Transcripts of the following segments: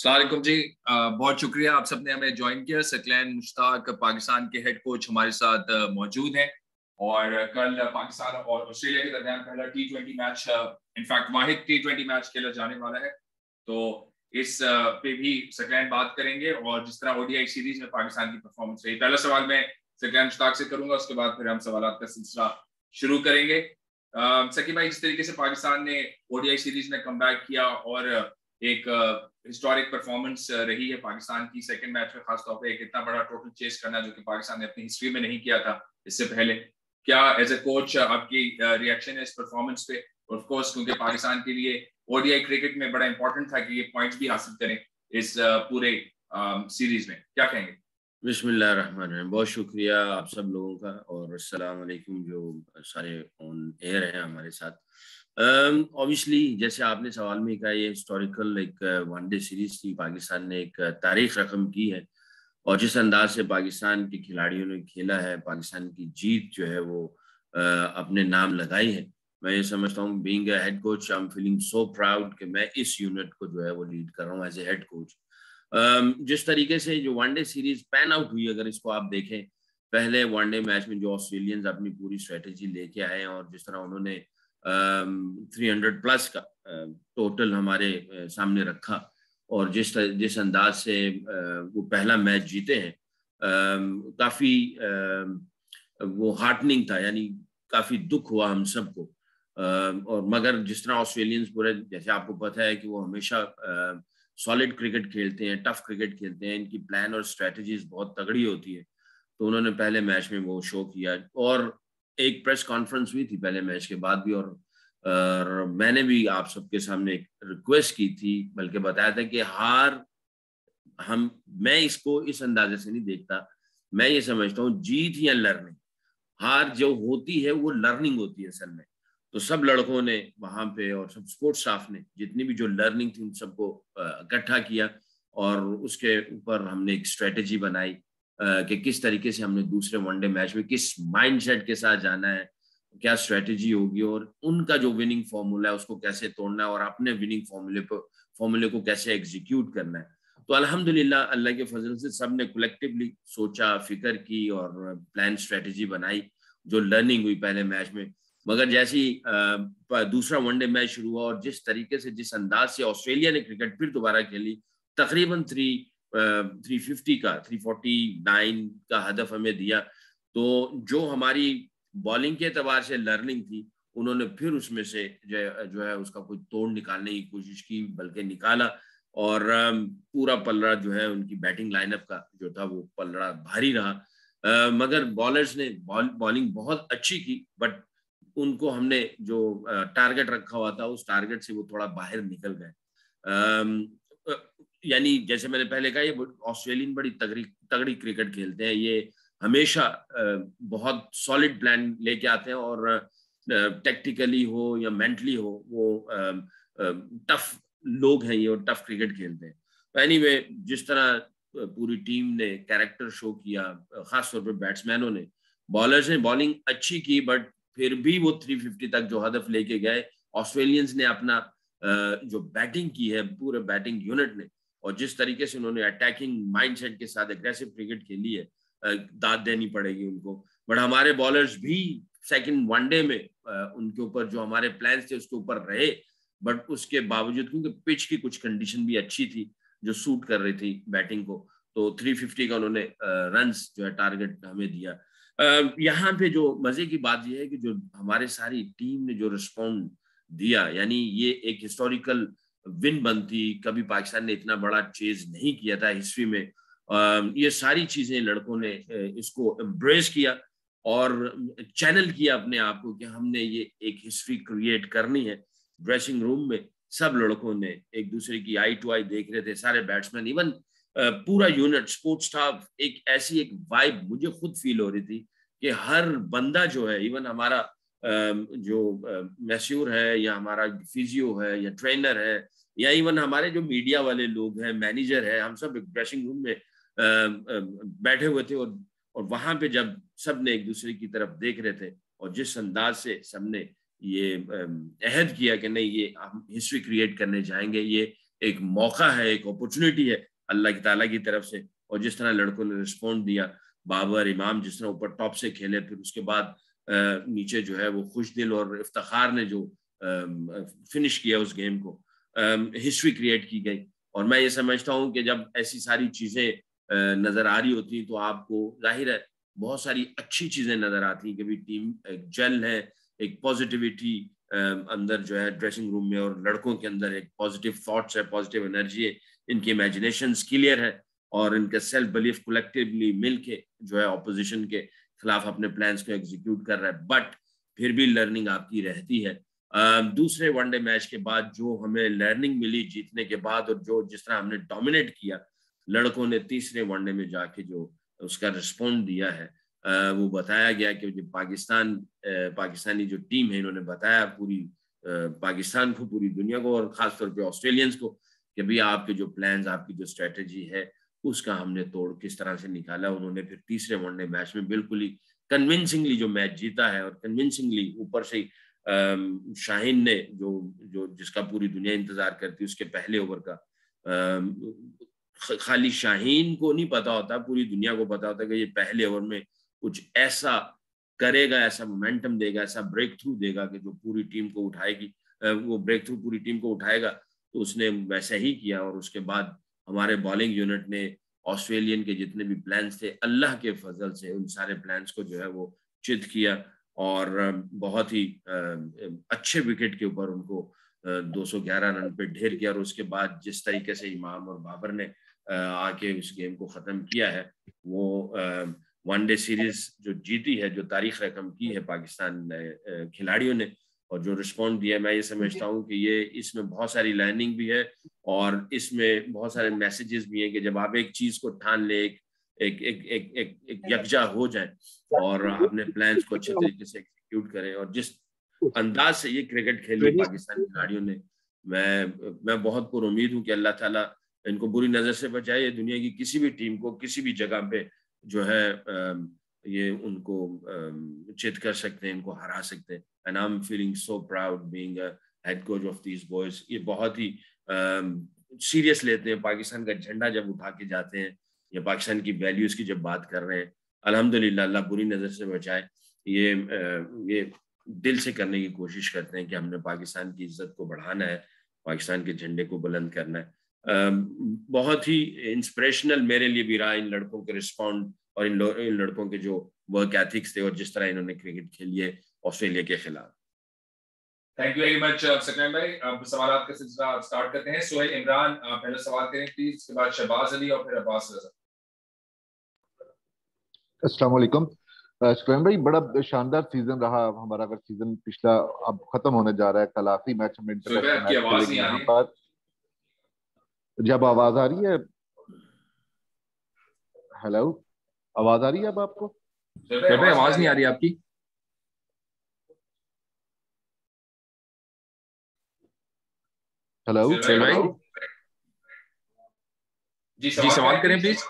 अस्सलाम वालेकुम जी। बहुत शुक्रिया आप सबने हमें ज्वाइन किया। सकलैन मुश्ताक पाकिस्तान के हेड कोच हमारे साथ मौजूद हैं और कल पाकिस्तान और ऑस्ट्रेलिया के दरमियान पहला T20 मैच, इनफैक्ट वाहिद T20 मैच खेला जाने वाला है। तो इस पे भी सकलैन बात करेंगे और जिस तरह ओडीआई सीरीज में पाकिस्तान की परफॉर्मेंस रही। पहला सवाल मैं सकलैन मुश्ताक से करूंगा, उसके बाद फिर हम सवालात का सिलसिला शुरू करेंगे। सकी भाई, जिस तरीके से पाकिस्तान ने ओडीआई सीरीज में कमबैक किया और एक हिस्टोरिक परफॉर्मेंस रही है पाकिस्तान की सेकंड मैच में, खासतौर पे एक इतना बड़ा टोटल चेस करना जो कि पाकिस्तान ने अपनी हिस्ट्री में नहीं किया था इससे पहले। क्या एज ए कोच आपकी रिएक्शन है इस परफॉर्मेंस पे? ऑफ कोर्स क्योंकि पाकिस्तान के लिए ओडीआई क्रिकेट में बड़ा इंपॉर्टेंट था कि ये पॉइंट्स भी हासिल करें इस पूरे सीरीज में, क्या कहेंगे? बिस्मिल्लाहिर्रहमानिर्रहीम। बहुत शुक्रिया आप सब लोगों का और अस्सलाम वालेकुम जो सारे ऑन एयर हैं हमारे साथ। ऑब्वियसली जैसे आपने सवाल में कहा, ये हिस्टोरिकल एक वनडे सीरीज थी। पाकिस्तान ने एक तारीख रकम की है और जिस अंदाज से पाकिस्तान के खिलाड़ियों ने खेला है, पाकिस्तान की जीत जो है वो अपने नाम लगाई है। मैं ये समझता हूँ, being a head coach, I am feeling so proud कि मैं इस यूनिट को जो है वो लीड कर रहा हूँ एज ए हेड कोच। जिस तरीके से जो वनडे सीरीज पैन आउट हुई, अगर इसको आप देखें, पहले वनडे मैच में जो ऑस्ट्रेलियंस अपनी पूरी स्ट्रेटेजी लेके आए और जिस तरह उन्होंने 300 प्लस का टोटल हमारे सामने रखा और जिस अंदाज से वो पहला मैच जीते हैं, काफी वो हार्टनिंग था, यानी काफी दुख हुआ हम सबको। और मगर जिस तरह ऑस्ट्रेलियंस पूरे, जैसे आपको पता है कि वो हमेशा सॉलिड क्रिकेट खेलते हैं, टफ क्रिकेट खेलते हैं, इनकी प्लान और स्ट्रेटजीज बहुत तगड़ी होती है। तो उन्होंने पहले मैच में वो शो किया और एक प्रेस कॉन्फ्रेंस हुई थी पहले मैच के बाद भी, और मैंने भी आप सबके सामने एक रिक्वेस्ट की थी, बल्कि बताया था कि हार मैं इसको इस अंदाजे से नहीं देखता। मैं ये समझता हूँ जीत या लर्निंग, हार जो होती है वो लर्निंग होती है असल में। तो सब लड़कों ने वहां पे और सब स्पोर्ट्स स्टाफ ने जितनी भी जो लर्निंग थी उन सबको इकट्ठा किया और उसके ऊपर हमने एक स्ट्रेटेजी बनाई कि किस तरीके से हमने दूसरे वनडे मैच में किस माइंडसेट के साथ जाना है, क्या स्ट्रेटेजी होगी और उनका जो विनिंग फॉर्मूला है उसको कैसे तोड़ना है और अपने विनिंग फॉर्मूले को कैसे एग्जीक्यूट करना है। तो अल्हम्दुलिल्लाह, अल्लाह के फजल से सबने कलेक्टिवली सोचा, फिक्र की और प्लान स्ट्रेटेजी बनाई, जो लर्निंग हुई पहले मैच में। मगर जैसे ही दूसरा वनडे मैच शुरू हुआ और जिस तरीके से, जिस अंदाज से ऑस्ट्रेलिया ने क्रिकेट फिर दोबारा खेली, तकरीबन 350 का 349 का हदफ हमें दिया, तो जो हमारी बॉलिंग के एतबार से लर्निंग थी, उन्होंने फिर उसमें से जो है उसका कोई तोड़ निकालने की कोशिश की, बल्कि निकाला। और पूरा पलड़ा जो है उनकी बैटिंग लाइनअप का जो था वो पलड़ा भारी रहा। मगर बॉलर्स ने बॉलिंग बहुत अच्छी की, बट उनको हमने जो टारगेट रखा हुआ था उस टारगेट से वो थोड़ा बाहर निकल गए। यानी जैसे मैंने पहले कहा, ये ऑस्ट्रेलियन बड़ी तगड़ी तगड़ी क्रिकेट खेलते हैं। ये हमेशा बहुत सॉलिड प्लान लेके आते हैं और टेक्टिकली हो या मेंटली हो, वो टफ लोग हैं ये और टफ क्रिकेट खेलते हैं। तो एनीवे, जिस तरह पूरी टीम ने कैरेक्टर शो किया, खासतौर पर बैट्समैनों ने, बॉलर्स ने बॉलिंग अच्छी की, बट फिर भी वो 350 तक जो हदफ लेके गए। ऑस्ट्रेलियंस ने अपना जो बैटिंग की है, पूरे बैटिंग यूनिट ने, और जिस तरीके से उन्होंने अटैकिंग माइंडसेट के साथ एग्रेसिव क्रिकेट खेली है, दाद देनी पड़ेगी उनको। बट हमारे बॉलर्स भी सेकंड वनडे में उनके ऊपर जो हमारे प्लान्स थे उसके ऊपर रहे, बट उसके बावजूद, क्योंकि पिच की कुछ कंडीशन भी अच्छी थी जो सूट कर रही थी बैटिंग को, तो 350 का उन्होंने रन्स जो है टारगेट हमें दिया। यहाँ पे जो मजे की बात यह है कि जो हमारे सारी टीम ने जो रिस्पॉन्ड दिया, यानी ये एक हिस्टोरिकल विन बनती। कभी पाकिस्तान ने इतना बड़ा चेज नहीं किया था हिस्ट्री में। ये सारी चीजें लड़कों ने इसको एम्ब्रेस किया और चैनल किया अपने आप को कि हमने ये एक हिस्ट्री क्रिएट करनी है। ड्रेसिंग रूम में सब लड़कों ने एक दूसरे की आई टू आई देख रहे थे, सारे बैट्समैन, इवन पूरा यूनिट, स्पोर्ट्स स्टाफ। एक ऐसी एक वाइब मुझे खुद फील हो रही थी कि हर बंदा जो है, इवन हमारा जो मैस्योर है या हमारा फिजियो है या ट्रेनर है या इवन हमारे जो मीडिया वाले लोग हैं, मैनेजर है, हम सब ड्रेसिंग रूम में बैठे हुए थे और वहां पे जब सब ने एक दूसरे की तरफ देख रहे थे और जिस अंदाज से सबने ये अहद किया कि नहीं, ये हम हिस्ट्री क्रिएट करने जाएंगे, ये एक मौका है, एक अपॉर्चुनिटी है अल्लाह की ताला की तरफ से। और जिस तरह लड़कों ने रिस्पॉन्ड दिया, बाबर इमाम जिस तरह ऊपर टॉप से खेले, फिर उसके बाद नीचे जो है वो खुशदिल और इफ्तिखार ने जो फिनिश किया उस गेम को, हिस्ट्री क्रिएट की गई। और मैं ये समझता हूँ कि जब ऐसी सारी चीजें नजर आ रही होती तो आपको जाहिर है बहुत सारी अच्छी चीजें नजर आती हैं कि भी टीम एक जेल है, एक पॉजिटिविटी अंदर जो है ड्रेसिंग रूम में, और लड़कों के अंदर एक पॉजिटिव थॉट्स है, पॉजिटिव एनर्जी है, इनकी इमेजिनेशन क्लियर है और इनका सेल्फ बिलीफ कलेक्टिवली मिलके जो है ऑपोजिशन के खिलाफ अपने प्लान्स को एग्जीक्यूट कर रहा है। बट फिर भी लर्निंग आपकी रहती है। दूसरे वनडे मैच के बाद जो हमें लर्निंग मिली जीतने के बाद, और जो जिस तरह हमने डोमिनेट किया, लड़कों ने तीसरे वनडे में जाके जो उसका रिस्पॉन्ड दिया है, वो बताया गया कि जो पाकिस्तानी जो टीम है, इन्होंने बताया पूरी पाकिस्तान को, पूरी दुनिया को और खासतौर पे ऑस्ट्रेलियंस को कि भाई आपके जो प्लान्स, आपकी जो स्ट्रेटजी है उसका हमने तोड़ किस तरह से निकाला। उन्होंने फिर तीसरे वनडे मैच में बिल्कुल ही कन्विंसिंगली जो मैच जीता है, और कन्विंसिंगली ऊपर से शाहीन ने जो जिसका पूरी दुनिया इंतजार करती है, उसके पहले ओवर का खाली शाहीन को नहीं पता होता, पूरी दुनिया को पता होता कि ये पहले ओवर में कुछ ऐसा करेगा, ऐसा मोमेंटम देगा, ऐसा ब्रेक थ्रू देगा कि जो पूरी टीम को उठाएगी, वो ब्रेक थ्रू पूरी टीम को उठाएगा। तो उसने वैसा ही किया और उसके बाद हमारे बॉलिंग यूनिट ने ऑस्ट्रेलियन के जितने भी प्लान्स थे, अल्लाह के फजल से उन सारे प्लान्स को जो है वो चित किया और बहुत ही अच्छे विकेट के ऊपर उनको 211 रन पे ढेर किया। और उसके बाद जिस तरीके से इमाम और बाबर ने आके उस गेम को ख़त्म किया है, वो वनडे सीरीज जो जीती है, जो तारीख रकम की है पाकिस्तान खिलाड़ियों ने, और जो रिस्पॉन्ड दिया, मैं ये समझता हूँ कि ये इसमें बहुत सारी लर्निंग भी है और इसमें बहुत सारे मैसेजेस भी हैं कि जब आप एक चीज़ को ठान ले, एक एक एक एक एक, एक यकजा हो जाए और अपने प्लान्स को अच्छे तरीके से एग्जीक्यूट करें, और जिस अंदाज से ये क्रिकेट खेली पाकिस्तान खिलाड़ियों ने, मैं बहुत पुरुमीद हूँ कि अल्लाह ताला इनको बुरी नज़र से बचाए। ये दुनिया की किसी भी टीम को किसी भी जगह पे जो है ये उनको चित कर सकते हैं, इनको हरा सकते हैं। And I am feeling so proud being a head coach of these boys. ये बहुत ही सीरियस लेते हैं पाकिस्तान का झंडा जब उठा के जाते हैं, या पाकिस्तान की वैल्यूज की जब बात कर रहे हैं। अल्हम्दुलिल्लाह, अल्लाह बुरी नज़र से बचाए। ये दिल से करने की कोशिश करते हैं कि हमने पाकिस्तान की इज्जत को बढ़ाना है, पाकिस्तान के झंडे को बुलंद करना है। बहुत ही इंस्पिरेशनल मेरे लिए भी रहा इन लड़कों के रिस्पॉन्ड और इन लड़कों के जो वर्क एथिक्स थे और जिस तरह इन्होंने क्रिकेट खेली है ऑस्ट्रेलिया के खिलाफ। Thank you very much Saqlain भाई। अब सवाल का सिलसिला स्टार्ट करते हैं। सोहेल इमरान पहले सवाल करें प्लीज, उसके बाद शहबाज अली और फिर अब्बास रजा। अस्सलाम वालेकुम। सकलैन भाई, बड़ा शानदार सीजन रहा हमारा। अगर सीजन पिछला अब खत्म होने जा रहा है, कल आखिरी मैच हमने इंटरनेशनल मैच खेलेंगे यहाँ पर। जब आवाज आ रही है, हेलो, आवाज आ रही है अब आपको? आवाज नहीं आ रही आपकी। हेलो भाई जी सवाल करें प्लीज।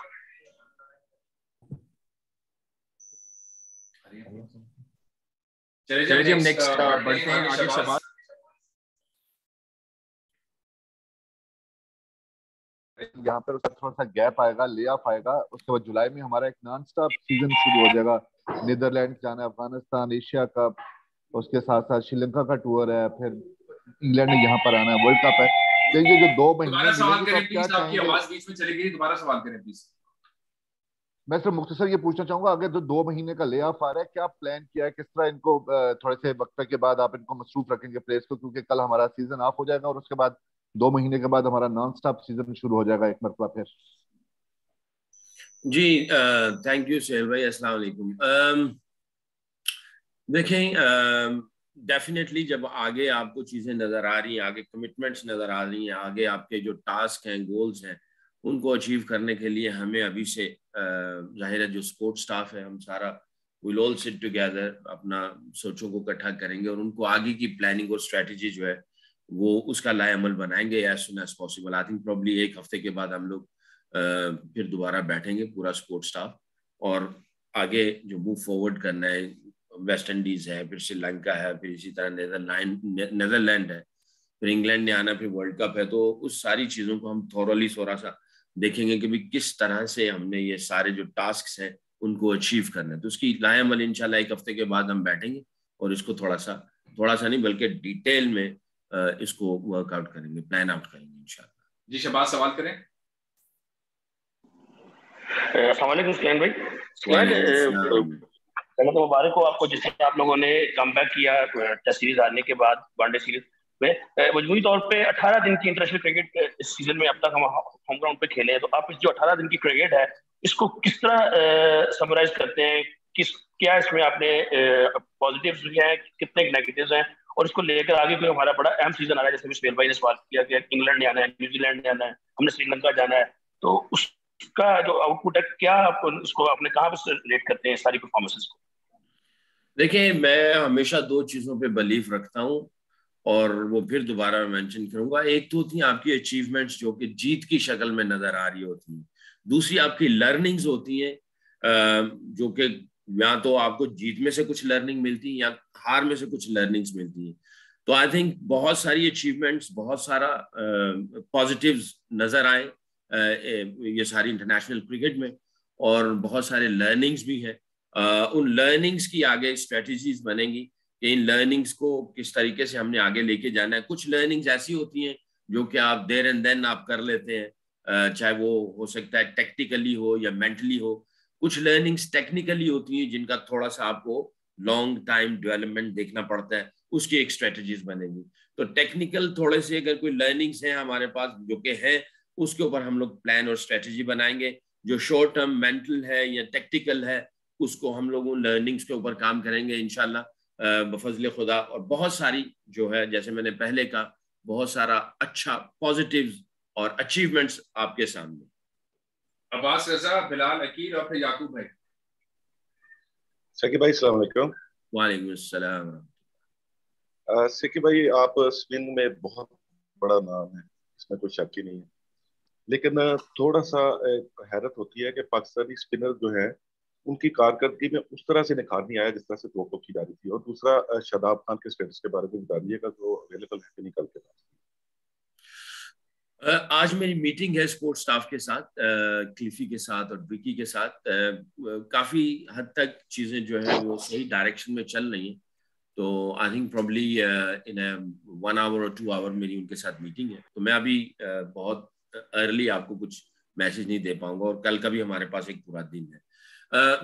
चलिए जी हम नेक्स्ट बढ़ते हैं आगे। शहबाज, यहाँ पर उसका थोड़ा सा गैप आएगा, ले ऑफ आएगा, उसके बाद जुलाई में हमारा एक नॉन स्टॉप सीजन शुरू हो जाएगा। नीदरलैंड जाना है, अफगानिस्तान, एशिया कप, उसके साथ साथ श्रीलंका का टूर है, फिर इंग्लैंड ने यहाँ पर आना है, वर्ल्ड कप है। तो ये जो 2 महीने सवाल करें प्लीज, आपकी आवाज बीच में चली गई, दोबारा सवाल करें प्लीज। मैं सिर्फ मुख्तसर ये पूछना चाहूंगा, अगर जो 2 महीने का ले ऑफ आ रहा है, क्या प्लान किया है, किस तरह इनको थोड़े से वक्त के बाद आप इनको मसरूफ रखेंगे प्लेयर्स को, क्योंकि कल हमारा सीजन ऑफ हो जाएगा और उसके बाद 2 महीने के बाद हमारा नॉन स्टॉप सीजन शुरू हो जाएगा एक मरतबा फिर। जी थैंक यू सोहेल भाई, अस्सलाम वालेकुम। देखें, डेफिनेटली जब आगे आपको चीज़ें नज़र आ रही हैं, आगे कमिटमेंट्स नज़र आ रही हैं, आगे आपके जो टास्क हैं, गोल्स हैं, उनको अचीव करने के लिए हमें अभी से जाहिर है जो स्पोर्ट स्टाफ है, हम सारा विल ऑल सिट टुगेदर, अपना सोचों को इकट्ठा करेंगे और उनको आगे की प्लानिंग और स्ट्रेटजी जो है वो उसका लाएअमल बनाएंगे as soon as possible. I think probably 1 हफ्ते के बाद हम लोग फिर दोबारा बैठेंगे पूरा स्पोर्ट स्टाफ, और आगे जो मूव फॉरवर्ड करना है, वेस्ट इंडीज है, फिर श्रीलंका है, फिर इसी तरह नेदरलैंड है, फिर इंग्लैंड ने आना, फिर वर्ल्ड कप है, तो उस सारी चीज़ों को हम थोरली थोड़ा सा देखेंगे कि भी किस तरह से हमने ये सारे जो टास्क हैं उनको अचीव करना है। तो उसकी लाएमल इंशाल्लाह 1 हफ्ते के बाद हम बैठेंगे और इसको थोड़ा सा नहीं बल्कि डिटेल में इसको वर्कआउट करेंगे, प्लान आउट करेंगे इंशाल्लाह। जी शहबाज, सवाल करें। अस्सलाम वालेकुम सुलैमान भाई। पहले तो मुबारक हो आपको, जिससे आप लोगों ने कमबैक किया टेस्ट सीरीज हारने के बाद वनडे सीरीज में। मजमूई तौर पे 18 दिन की इंटरनेशनल क्रिकेट इस सीजन में अब तक हम होम ग्राउंड पे खेले हैं, तो आप इस जो 18 दिन की क्रिकेट है इसको किस तरह समराइज करते हैं? क्या इसमें आपने पॉजिटिव्स भी हैं, कितने नेगेटिव्स हैं, और इसको लेकर आगे कोई हमारा बड़ा अहम सीजन आ रहा है, जैसे सुहेल भाई ने सवाल किया कि इंग्लैंड ने आना है, न्यूजीलैंड ने आना है, हमने श्रीलंका जाना है, तो उसका जो आउटपुट है क्या आप उसको आपने कहाँ पे रेट करते हैं सारी परफॉर्मेंसेस को? देखिए, मैं हमेशा 2 चीजों पे बिलीफ रखता हूँ और वो फिर दोबारा मेंशन करूंगा। एक तो होती है आपकी अचीवमेंट्स जो कि जीत की शक्ल में नजर आ रही होती हैं, दूसरी आपकी लर्निंग्स होती हैं जो कि या तो आपको जीत में से कुछ लर्निंग मिलती है या हार में से कुछ लर्निंग्स मिलती है। तो आई थिंक बहुत सारी अचीवमेंट्स, बहुत सारा पॉजिटिव्स नजर आए ये सारी इंटरनेशनल क्रिकेट में, और बहुत सारे लर्निंग्स भी हैं। उन लर्निंग्स की आगे स्ट्रेटजीज बनेंगी कि इन लर्निंग्स को किस तरीके से हमने आगे लेके जाना है। कुछ लर्निंग्स ऐसी होती हैं जो कि आप देयर एंड देन आप कर लेते हैं, चाहे वो हो सकता है टेक्निकली हो या मेंटली हो। कुछ लर्निंग्स टेक्निकली होती हैं जिनका थोड़ा सा आपको लॉन्ग टाइम डेवलपमेंट देखना पड़ता है, उसकी एक स्ट्रेटजीज बनेगी। तो टेक्निकल थोड़े से अगर कोई लर्निंग्स हैं हमारे पास जो कि है, उसके ऊपर हम लोग प्लान और स्ट्रेटजी बनाएंगे। जो शॉर्ट टर्म मेंटल है या टेक्टिकल है, उसको हम लोग उन लर्निंग्स के ऊपर काम करेंगे इंशाल्लाह बफजल खुदा। और बहुत सारी जो है, जैसे मैंने पहले कहा, बहुत सारा अच्छा पॉजिटिव्स और अचीवमेंट्स आपके सामने। अब्बास रजा, बिलाल अकील और फिर याकूब भाई। सकी भाई अस्सलाम वालेकुम। वालेकुम अस्सलाम। सकी भाई, आप स्पिन में बहुत बड़ा नाम है, इसमें कोई शक ही नहीं है, लेकिन थोड़ा सा हैरत होती है कि पाकिस्तानी स्पिनर जो है उनकी कारकर्दगी में उस तरह से निखार नहीं आया जिस तरह से तो की जा रही थी। और दूसरा, शादाब खान के स्टेटस के बारे में बता दीजिएगा, जो अवेलेबल है कि नहीं कल के पास। आज मेरी मीटिंग है स्पोर्ट्स स्टाफ के साथ, क्लिफी के साथ और विकी के साथ। काफी हद तक चीजें जो है वो सही डायरेक्शन में चल रही हैं। तो I think probably in 1 hour और 2 आवर मेरी उनके साथ मीटिंग है। तो मैं अभी बहुत अर्ली आपको कुछ मैसेज नहीं दे पाऊंगा, और कल का भी हमारे पास एक पूरा दिन है।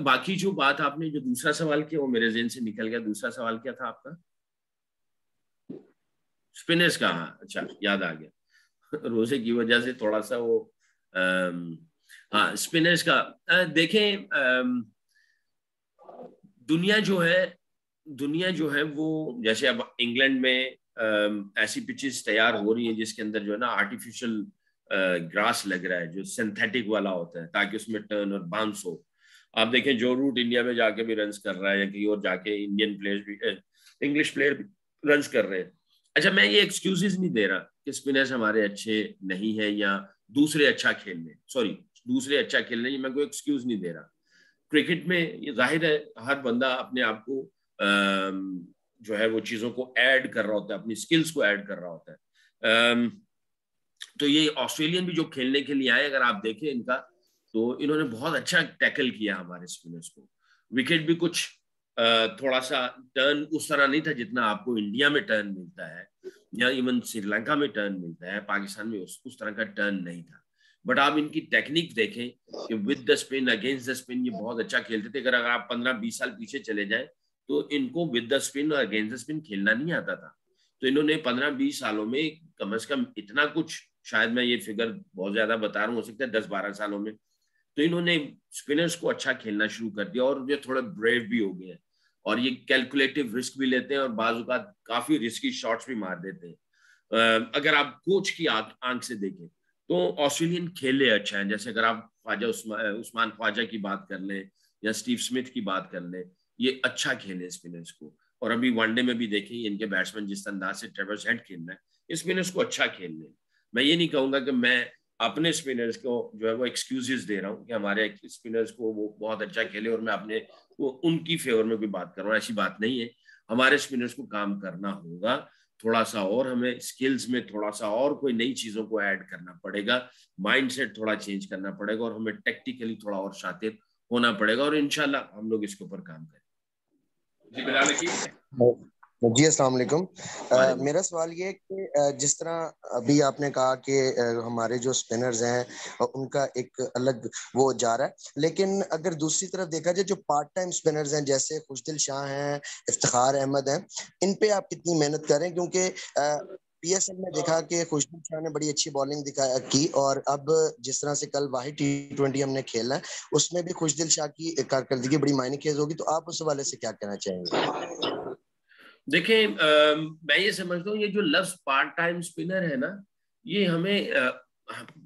बाकी जो बात आपने जो दूसरा सवाल किया वो मेरे ज़हन से निकल गया। दूसरा सवाल क्या था आपका? स्पिनर्स का? अच्छा, याद आ गया। रोजे की वजह से थोड़ा सा वो हाँ, स्पिनर्स का देखें। दुनिया जो है वो, जैसे अब इंग्लैंड में ऐसी पिचेस तैयार हो रही है जिसके अंदर जो है ना आर्टिफिशियल ग्रास लग रहा है, जो सिंथेटिक वाला होता है, ताकि उसमें टर्न और बाउंस हो। आप देखें जो रूट इंडिया में जाके भी रन्स कर रहा है या कहीं और जाके इंडियन प्लेयर्स भी, इंग्लिश प्लेयर भी रन्स कर रहे हैं। अच्छा, मैं ये एक्सक्यूजेस नहीं दे रहा कि स्पिनर्स हमारे अच्छे नहीं है या दूसरे अच्छा खेल रहे, सॉरी दूसरे अच्छा खेल रहे हैं, मैं कोई एक्सक्यूज नहीं दे रहा। क्रिकेट में ये जाहिर है हर बंदा अपने आप को जो है वो चीज़ों को ऐड कर रहा होता है, अपनी स्किल्स को ऐड कर रहा होता है। तो ये ऑस्ट्रेलियन भी जो खेलने के लिए आए, अगर आप देखें इनका, तो इन्होंने बहुत अच्छा टैकल किया हमारे स्पिनर्स को। विकेट भी कुछ थोड़ा सा टर्न उस तरह नहीं था जितना आपको इंडिया में टर्न मिलता है या इवन श्रीलंका में टर्न मिलता है। पाकिस्तान में उस तरह का टर्न नहीं था। बट आप इनकी टेक्निक देखें कि with the spin, against the spin ये बहुत अच्छा खेलते थे। अगर आप 15-20 साल पीछे चले जाएं तो इनको विद द स्पिन और अगेंस्ट द स्पिन खेलना नहीं आता था। तो इन्होंने 15-20 सालों में कम से कम इतना कुछ, शायद मैं ये फिगर बहुत ज्यादा बता रहा हूँ, हो सकता है 10-12 सालों में, तो इन्होंने स्पिनर्स को अच्छा खेलना शुरू कर दिया। और ये थोड़े ब्रेव भी हो गए और ये कैलकुलेटिव रिस्क भी लेते हैं और बाज़-औक़ात काफी रिस्की शॉट्स भी मार देते हैं। अगर आप कोच की आंख से देखें तो ऑस्ट्रेलियन खेले अच्छा है। जैसे अगर आप उस्मान ख्वाजा की बात कर लें या स्टीव स्मिथ की बात कर लें, ये अच्छा खेले स्पिनर्स को। और अभी वनडे में भी देखें इनके बैट्समैन जिस अंदाज से ट्रेवर्स हेड खेल रहे हैं, स्पिनर्स को अच्छा खेल रहे हैं। मैं ये नहीं कहूंगा कि मैं अपने स्पिनर्स को जो है वो एक्सक्यूजेस दे रहा हूँ कि हमारे स्पिनर्स को वो बहुत अच्छा खेले और मैं अपने उनकी फेवर में कोई बात कर रहा हूँ, ऐसी बात नहीं है। हमारे स्पिनर्स को काम करना होगा थोड़ा सा और हमें स्किल्स में थोड़ा सा और कोई नई चीजों को ऐड करना पड़ेगा, माइंडसेट थोड़ा चेंज करना पड़ेगा और हमें टेक्निकली थोड़ा और शातिर होना पड़ेगा और इंशाल्लाह हम लोग इसके ऊपर काम करें। जी बिलाल की जी अस्सलाम वालेकुम। मेरा सवाल ये है कि जिस तरह अभी आपने कहा कि हमारे जो स्पिनर्स हैं उनका एक अलग वो जा रहा है, लेकिन अगर दूसरी तरफ देखा जाए जो पार्ट टाइम स्पिनर्स हैं जैसे खुशदिल शाह हैं, इफ्तिखार अहमद हैं, इन पे आप कितनी मेहनत करें? क्योंकि पीएसएल में देखा कि खुशदिल शाह ने बड़ी अच्छी बॉलिंग की, और अब जिस तरह से कल वाहिद T20 हमने खेला है उसमें भी खुशदिल शाह की कारकर्दगी बड़ी मायने खेज होगी, तो आप उस हवाले से क्या कहना चाहेंगे? देखिए मैं ये समझता हूँ ये जो लफ्ज पार्ट टाइम स्पिनर है ना, ये हमें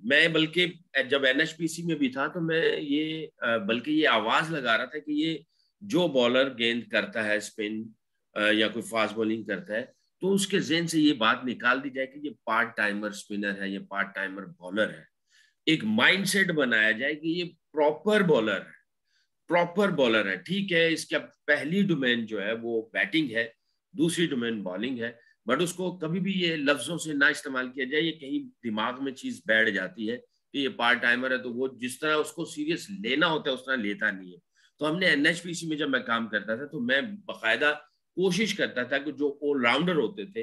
मैं बल्कि जब एनएचपीसी में भी था तो मैं ये बल्कि ये आवाज लगा रहा था कि ये जो बॉलर गेंद करता है स्पिन या कोई फास्ट बॉलिंग करता है तो उसके जेहन से ये बात निकाल दी जाए कि ये पार्ट टाइमर स्पिनर है, ये पार्ट टाइमर बॉलर है। एक माइंडसेट बनाया जाए कि ये प्रॉपर बॉलर है, प्रॉपर बॉलर है। ठीक है, इसका पहली डोमेन जो है वो बैटिंग है, दूसरी डोमेन बॉलिंग है, बट उसको कभी भी ये लफ्जों से ना इस्तेमाल किया जाए, ये कहीं दिमाग में चीज बैठ जाती है कि ये पार्ट टाइमर है तो वो जिस तरह उसको सीरियस लेना होता है उस तरह लेता नहीं है। तो हमने एनएचपीसी में जब मैं काम करता था तो मैं बाकायदा कोशिश करता था कि जो ऑलराउंडर होते थे,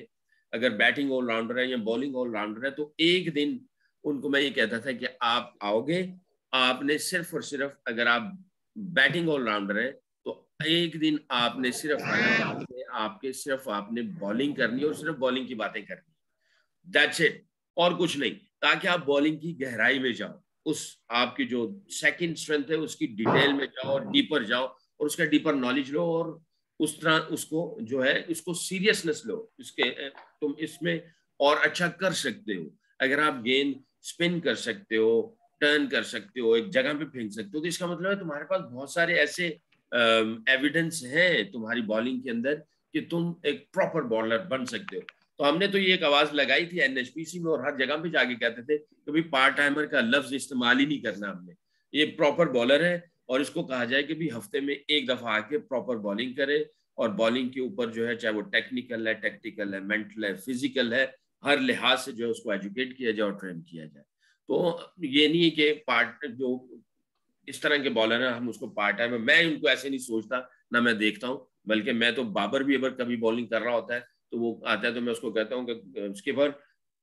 अगर बैटिंग ऑलराउंडर है या बॉलिंग ऑलराउंडर है, तो एक दिन उनको मैं ये कहता था कि आप आओगे, आपने सिर्फ और सिर्फ अगर आप बैटिंग ऑलराउंडर है तो एक दिन आपने सिर्फ आपके सिर्फ आपने बॉलिंग करनी और सिर्फ बॉलिंग की बातें करनी, दैट्स इट, और कुछ नहीं, ताकि आप बॉलिंग की गहराई में जाओ, उस आपकी जो सेकंड स्ट्रेंथ है उसकी डिटेल में जाओ और डीपर जाओ और उसका डीपर नॉलेज लो और उस तरह उसको जो है इसको सीरियसनेस लो, इसके तुम इसमें और अच्छा कर सकते हो। अगर आप गेंद स्पिन कर सकते हो, टर्न कर सकते हो, एक जगह पे फेंक सकते हो, तो इसका मतलब है तुम्हारे पास बहुत सारे ऐसे एविडेंस है तुम्हारी बॉलिंग के अंदर कि तुम एक प्रॉपर बॉलर बन सकते हो। तो हमने तो ये एक आवाज लगाई थी एनएचपीसी में और हर जगह पे जाके कहते थे कि भाई पार्ट टाइमर का लफ्ज इस्तेमाल ही नहीं करना, हमने ये प्रॉपर बॉलर है और इसको कहा जाए कि भी हफ्ते में एक दफा आके प्रॉपर बॉलिंग करे और बॉलिंग के ऊपर जो है चाहे वो टेक्निकल है, टैक्टिकल है, मेंटल है, फिजिकल है, हर लिहाज से जो है उसको एजुकेट किया जाए और ट्रेन किया जाए। तो ये नहीं है कि पार्ट जो इस तरह के बॉलर हैं हम उसको पार्ट टाइम, मैं उनको ऐसे नहीं सोचता ना मैं देखता हूँ, बल्कि मैं तो बाबर भी अगर कभी बॉलिंग कर रहा होता है तो वो आता है तो मैं उसको कहता हूँ कि स्किपर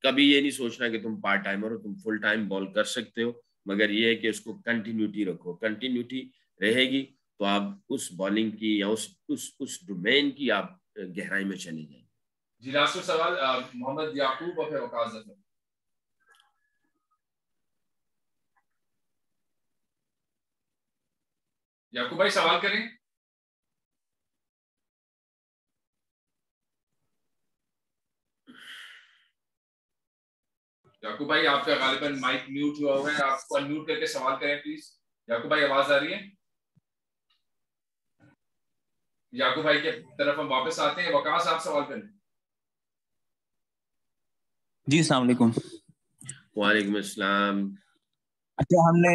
कभी ये नहीं सोचना कि तुम पार्ट टाइमर हो, तुम फुल टाइम बॉल कर सकते हो, मगर ये है कि उसको कंटिन्यूटी रखो, कंटिन्यूटी रहेगी तो आप उस बॉलिंग की या उस डोमेन की आप गहराई में चले जाएंगे। जी लास्ट सवाल मोहम्मद याकूब और फिर वकास जफर। याकूब भाई सवाल करें। याकूब भाई आपका गालिबन माइक म्यूट हुआ हुआ है, आपको अनम्यूट करके सवाल करें प्लीज। याकूब भाई आवाज आ रही है? याकूब भाई के तरफ हम वापस आते हैं। वकास आप सवाल करें। जी अस्सलाम वालेकुम। वालेकुम अस्सलाम। अच्छा, हमने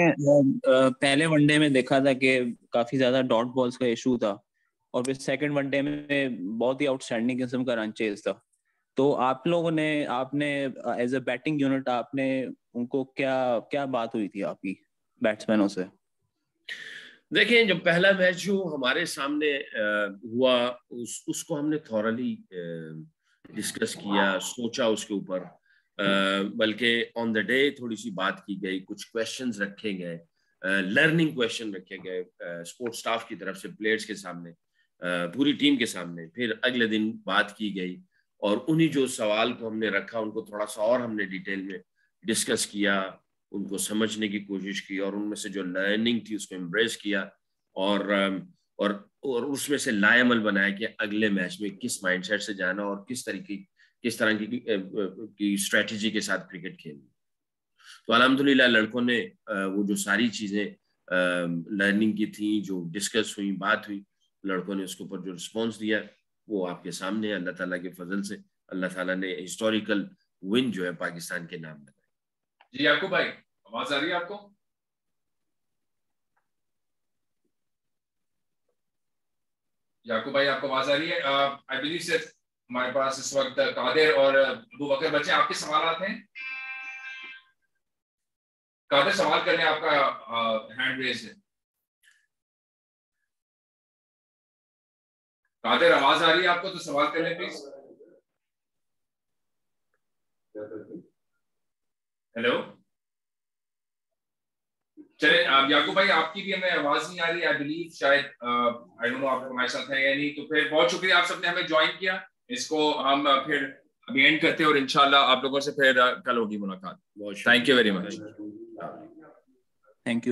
पहले वनडे में देखा था कि काफी ज्यादा डॉट बॉल्स का इशू था और फिर सेकंड वनडे में बहुत ही आउटस्टैंडिंग किस्म का रन चेज था। तो आप लोगों ने आपने एज अ बैटिंग यूनिट आपने उनको क्या क्या बात हुई थी आपकी बैट्समैनों से? देखिए जो पहला मैच जो हमारे सामने हुआ उसको हमने थॉरली डिस्कस किया, सोचा उसके ऊपर, बल्कि ऑन द डे थोड़ी सी बात की गई, कुछ क्वेश्चंस रखे गए, लर्निंग क्वेश्चन रखे गए स्पोर्ट्स स्टाफ की तरफ से प्लेयर्स के सामने, पूरी टीम के सामने। फिर अगले दिन बात की गई और उन्हीं जो सवाल को हमने रखा उनको थोड़ा सा और हमने डिटेल में डिस्कस किया, उनको समझने की कोशिश की और उनमें से जो लर्निंग थी उसको एम्ब्रेस किया और उसमें से लाएमल बनाया कि अगले मैच में किस माइंडसेट से जाना और किस तरह की स्ट्रेटजी के साथ क्रिकेट खेलना। तो अल्हम्दुलिल्लाह लड़कों ने वो जो सारी चीजें लर्निंग की थी, जो डिस्कस हुई, बात हुई, लड़कों ने उसके ऊपर जो रिस्पॉन्स दिया वो आपके सामने है। अल्लाह ताला के फजल से अल्लाह ताला ने हिस्टोरिकल विन जो है पाकिस्तान के नाम लगाई। जी याकूब भाई आवाज आ रही है आपको? याकूब भाई आपको आवाज आ रही है? आई बिलीव सिर्फ हमारे पास इस वक्त कादिर और अबू बकर बच्चे, आपके सवाल हैं? कादिर सवाल करने आपका हैंड रेज है। कादिर आवाज आ रही है आपको तो सवाल कर लें प्लीज। हेलो, चले याकूब भाई, आपकी भी हमें आवाज नहीं आ रही आई बिलीव, शायद आई डोंट नो आप हमारे साथ हैं या नहीं। तो फिर बहुत शुक्रिया आप सबने हमें ज्वाइन किया। इसको हम फिर अभी एंड करते हैं और इंशाल्लाह आप लोगों से फिर कल होगी मुलाकात। Thank you very much. Thank you.